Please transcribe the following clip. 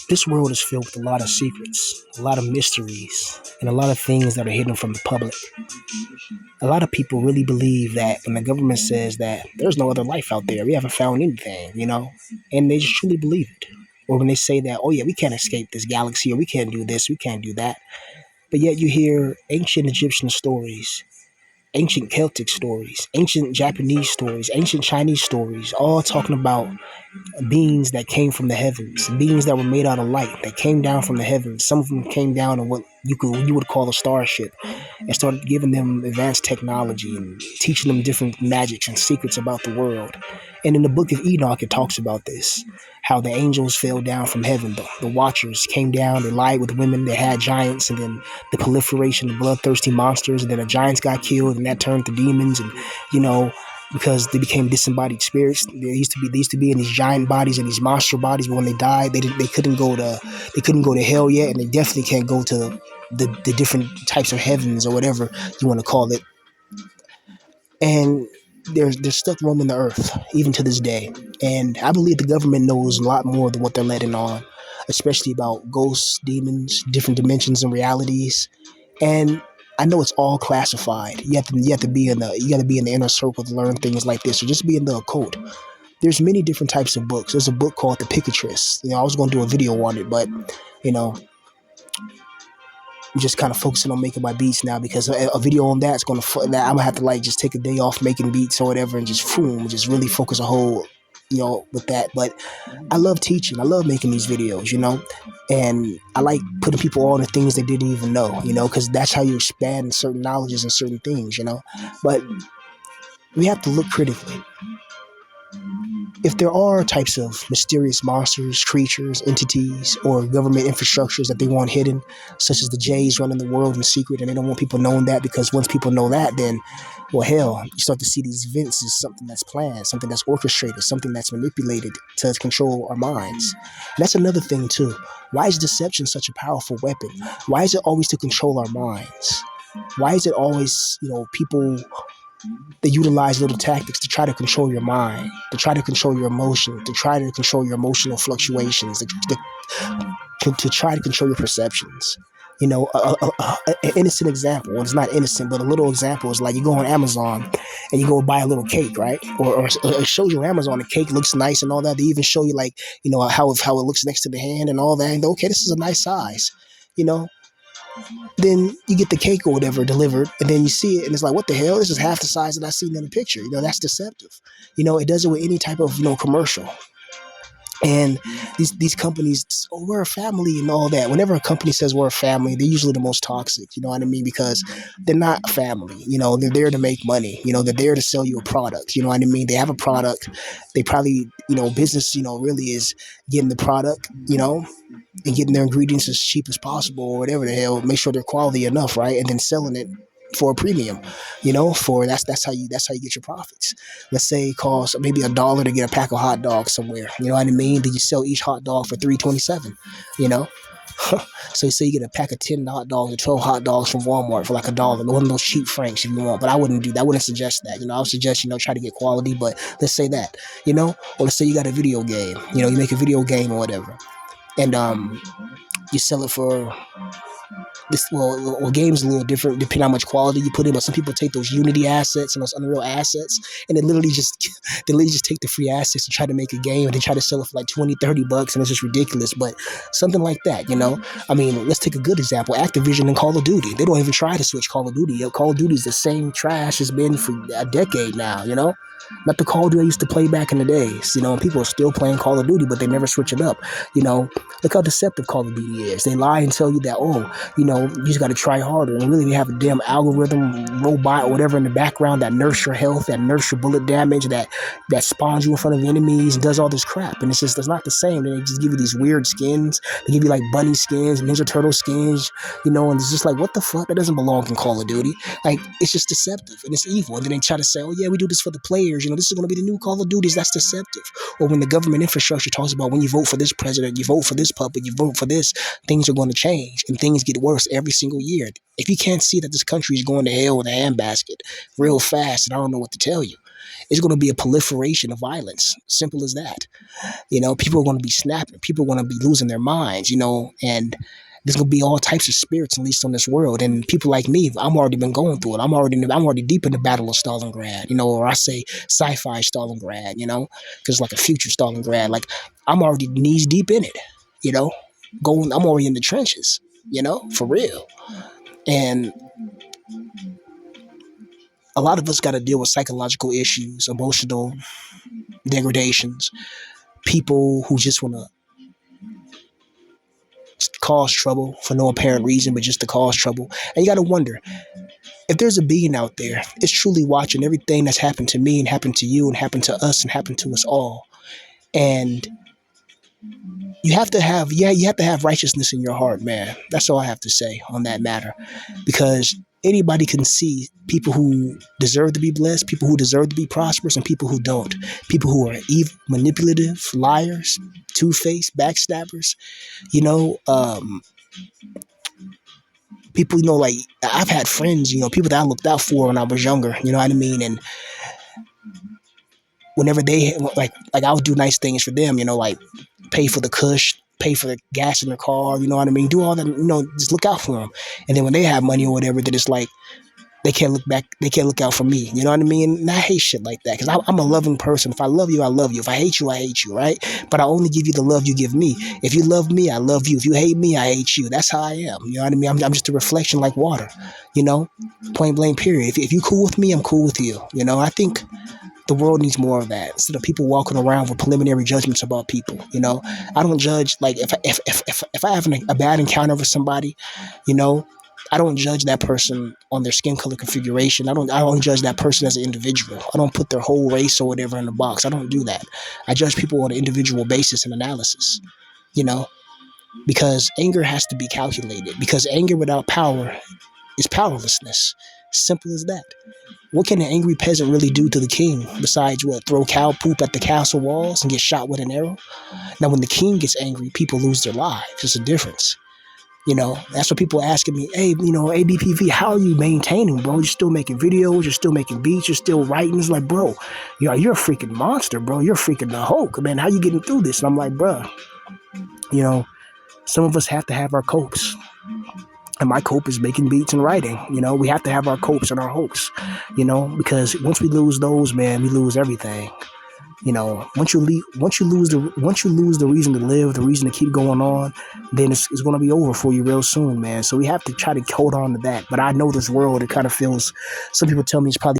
This world is filled with a lot of secrets, a lot of mysteries, and a lot of things that are hidden from the public. A lot of people really believe that when the government says that there's no other life out there, we haven't found anything, and they just truly believe it. Or when they say that, oh yeah, we can't escape this galaxy, or we can't do this, we can't do that. But yet you hear ancient Egyptian stories, ancient Celtic stories, ancient Japanese stories, ancient Chinese stories, all talking about beings that came from the heavens, beings that were made out of light, that came down from the heavens. Some of them came down in what you would call a starship, and started giving them advanced technology and teaching them different magics and secrets about the world. And in the book of Enoch, it talks about this, how the angels fell down from heaven. The watchers came down, they lied with women, they had giants, and then the proliferation of bloodthirsty monsters, and then the giants got killed, and that turned to demons, and you know, because they became disembodied spirits. They used to be in these giant bodies and these monster bodies, but when they died, they couldn't go to hell yet, and they definitely can't go to the different types of heavens or whatever you want to call it. And they're stuck roaming the earth even to this day. And I believe the government knows a lot more than what they're letting on, especially about ghosts, demons, different dimensions and realities. And I know it's all classified. You have to be in the inner circle to learn things like this, or just be in the occult. There's many different types of books. There's a book called The Picatress. I was going to do a video on it, but you know, I'm just kind of focusing on making my beats now, because a video on that's that I'm gonna have to like just take a day off making beats or whatever, and just boom, just really focus a whole, with that. But I love teaching. I love making these videos, and I like putting people on the things they didn't even know, because that's how you expand certain knowledges and certain things. But we have to look critically. If there are types of mysterious monsters, creatures, entities, or government infrastructures that they want hidden, such as the Jays running the world in secret, and they don't want people knowing that, because once people know that, then, well, hell, you start to see these events as something that's planned, something that's orchestrated, something that's manipulated to control our minds. And that's another thing, too. Why is deception such a powerful weapon? Why is it always to control our minds? Why is it always, people, they utilize little tactics to try to control your mind, to try to control your emotion, to try to control your emotional fluctuations, to try to control your perceptions. An innocent example. Well, it's not innocent, but a little example is like you go on Amazon and you go buy a little cake, right? Or it shows you on Amazon the cake looks nice and all that. They even show you like how it looks next to the hand and all that. And okay, this is a nice size, you know. Then you get the cake or whatever delivered, and then you see it, and it's like, what the hell? This is half the size that I seen in the picture. That's deceptive. It does it with any type of commercial. And these companies, oh, we're a family and all that. Whenever a company says we're a family, they're usually the most toxic. You know what I mean? Because they're not a family. They're there to make money. They're there to sell you a product. You know what I mean? They have a product. They probably, business, really is getting the product, and getting their ingredients as cheap as possible or whatever the hell. Make sure they're quality enough, right? And then selling it for a premium, for that's how you get your profits. Let's say it costs maybe $1 to get a pack of hot dogs somewhere. You know what I mean? Then you sell each hot dog for $3.27. You know, so say you get a pack of 10 hot dogs or 12 hot dogs from Walmart for like $1. One of those cheap franks if you want, but I wouldn't do that. I wouldn't suggest that. I would suggest try to get quality. But let's say that, or let's say you got a video game. You make a video game or whatever, and you sell it for this. Well, games a little different depending on how much quality you put in, but some people take those Unity assets and those Unreal assets, and they literally just take the free assets and try to make a game, and they try to sell it for like 20-30 bucks, and it's just ridiculous. But something like that, I mean, let's take a good example: Activision and Call of Duty. They don't even try to switch Call of Duty. Call of Duty is the same trash it's been for a decade now. Not the Call of Duty I used to play back in the days. People are still playing Call of Duty, but they never switch it up. Look how deceptive Call of Duty is. They lie and tell you that, you just got to try harder. And really, they have a damn algorithm, robot, or whatever in the background that nurse your health, that nurse your bullet damage, that spawns you in front of enemies and does all this crap. And it's not the same. They just give you these weird skins. They give you like bunny skins, Ninja Turtle skins, and it's just like, what the fuck? That doesn't belong in Call of Duty. Like, it's just deceptive and it's evil. And then they try to say, oh yeah, we do this for the players. This is going to be the new Call of Duties. That's deceptive. Or when the government infrastructure talks about when you vote for this president, you vote for this puppet, you vote for this, things are going to change and things get worse every single year. If you can't see that this country is going to hell in a handbasket real fast, and I don't know what to tell you. It's going to be a proliferation of violence. Simple as that. People are going to be snapping. People are going to be losing their minds, and there's going to be all types of spirits unleashed on this world. And people like me, I'm already been going through it. I'm already deep in the Battle of Stalingrad, or I say sci-fi Stalingrad, because like a future Stalingrad. Like, I'm already knees deep in it, you know, I'm already in the trenches, for real. And a lot of us got to deal with psychological issues, emotional degradations, people who just want to cause trouble for no apparent reason, but just to cause trouble. And you got to wonder if there's a being out there, it's truly watching everything that's happened to me and happened to you and happened to us and happened to us all. And you have to have righteousness in your heart, man. That's all I have to say on that matter, because anybody can see people who deserve to be blessed, people who deserve to be prosperous, and people who don't. People who are evil, manipulative, liars, two-faced, backstabbers. People, like, I've had friends, people that I looked out for when I was younger. You know what I mean? And whenever they like I would do nice things for them, like pay for the kush, pay for the gas in their car, you know what I mean? Do all that, just look out for them. And then when they have money or whatever, then it's like they can't look back, they can't look out for me. You know what I mean? And I hate shit like that, because I'm a loving person. If I love you, I love you. If I hate you, I hate you, right? But I only give you the love you give me. If you love me, I love you. If you hate me, I hate you. That's how I am. You know what I mean? I'm just a reflection like water, point blank period. If you cool with me, I'm cool with you. I think the world needs more of that, instead of people walking around with preliminary judgments about people. I don't judge. Like, if I have a bad encounter with somebody, I don't judge that person on their skin color configuration. I don't judge that person as an individual. I don't put their whole race or whatever in a box. I don't do that. I judge people on an individual basis and analysis, because anger has to be calculated, because anger without power is powerlessness. Simple as that. What can an angry peasant really do to the king besides throw cow poop at the castle walls and get shot with an arrow? Now, when the king gets angry, people lose their lives. There's a difference. That's what people are asking me. Hey, ABPV, how are you maintaining, bro? You're still making videos, you're still making beats, you're still writing. It's like, bro, you're a freaking monster, bro. You're freaking the Hulk, man. How you getting through this? And I'm like, bro, some of us have to have our copes. And my cope is making beats and writing. We have to have our copes and our hopes, because once we lose those, man, we lose everything. Once you lose the reason to live, the reason to keep going on, then it's going to be over for you real soon, man. So we have to try to hold on to that. But I know this world, it kind of feels, some people tell me it's probably